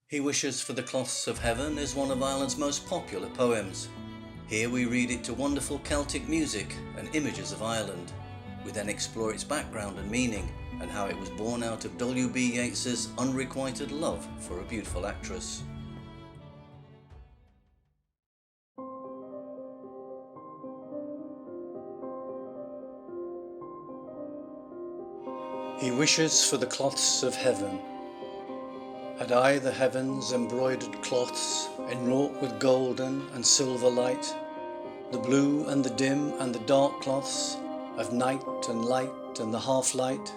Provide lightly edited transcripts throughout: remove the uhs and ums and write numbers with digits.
He Wishes for the Cloths of Heaven is one of Ireland's most popular poems. Here we read it to wonderful Celtic music and images of Ireland. We then explore its background and meaning, and how it was born out of W B Yeats's unrequited love for a beautiful actress. He wishes for the cloths of heaven. Had I the heavens' embroidered cloths, enwrought with golden and silver light, the blue and the dim and the dark cloths of night and light and the half-light,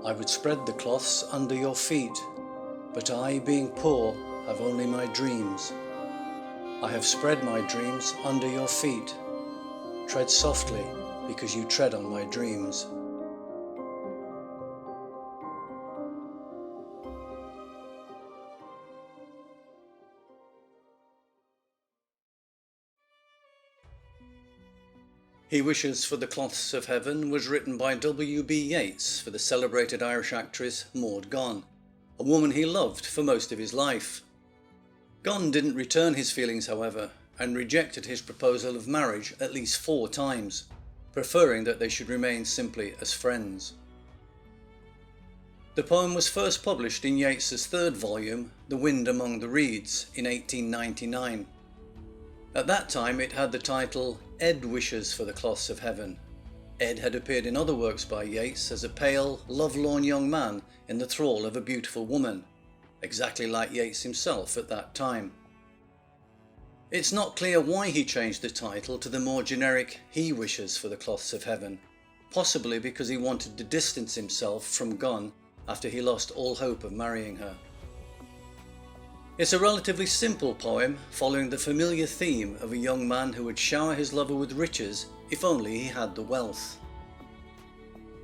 I would spread the cloths under your feet, but I, being poor, have only my dreams. I have spread my dreams under your feet. Tread softly, because you tread on my dreams. He Wishes for the Cloths of Heaven was written by W B Yeats for the celebrated Irish actress Gonne, a woman he loved for most of his life. Gonne didn't return his feelings, however, and rejected his proposal of marriage at least 4 times, preferring that they should remain simply as friends. The poem was first published in Yeats's 3rd volume, The Wind Among the Reeds, in 1899. At that time it had the title Ed Wishes for the Cloths of Heaven. Ed had appeared in other works by Yeats as a pale, lovelorn young man in the thrall of a beautiful woman, exactly like Yeats himself at that time. It's not clear why he changed the title to the more generic He Wishes for the Cloths of Heaven, possibly because he wanted to distance himself from Gonne after he lost all hope of marrying her. It's a relatively simple poem, following the familiar theme of a young man who would shower his lover with riches if only he had the wealth.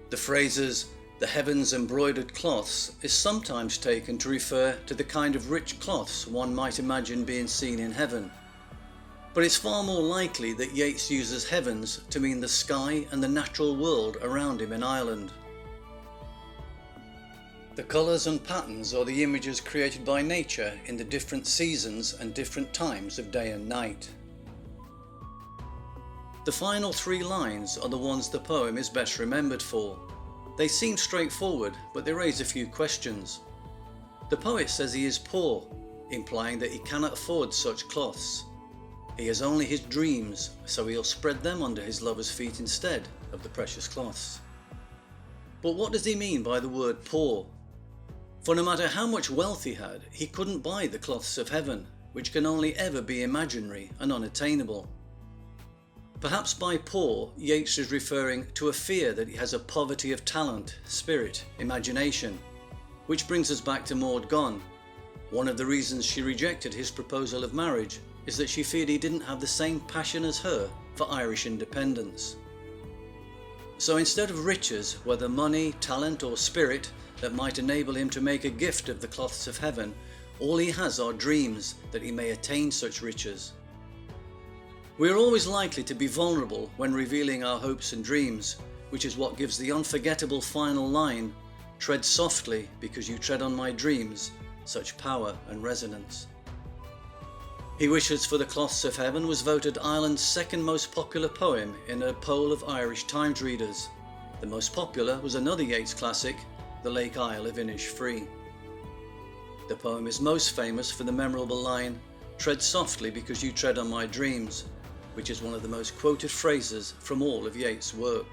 The phrases, "the heavens' embroidered cloths," is sometimes taken to refer to the kind of rich cloths one might imagine being seen in heaven. But it's far more likely that Yeats uses heavens to mean the sky and the natural world around him in Ireland. The colours and patterns are the images created by nature in the different seasons and different times of day and night. The final 3 lines are the ones the poem is best remembered for. They seem straightforward, but they raise a few questions. The poet says he is poor, implying that he cannot afford such cloths. He has only his dreams, so he'll spread them under his lover's feet instead of the precious cloths. But what does he mean by the word poor? For no matter how much wealth he had, he couldn't buy the cloths of heaven, which can only ever be imaginary and unattainable. Perhaps by poor, Yeats is referring to a fear that he has a poverty of talent, spirit, imagination, which brings us back to Maud Gonne. One of the reasons she rejected his proposal of marriage is that she feared he didn't have the same passion as her for Irish independence. So instead of riches, whether money, talent or spirit, that might enable him to make a gift of the cloths of heaven, all he has are dreams that he may attain such riches. We are always likely to be vulnerable when revealing our hopes and dreams, which is what gives the unforgettable final line, "Tread softly, because you tread on my dreams," such power and resonance. He Wishes for the Cloths of Heaven was voted Ireland's 2nd most popular poem in a poll of Irish Times readers. The most popular was another Yeats classic, The Lake Isle of Innisfree. The poem is most famous for the memorable line, "Tread softly because you tread on my dreams," which is one of the most quoted phrases from all of Yeats' work.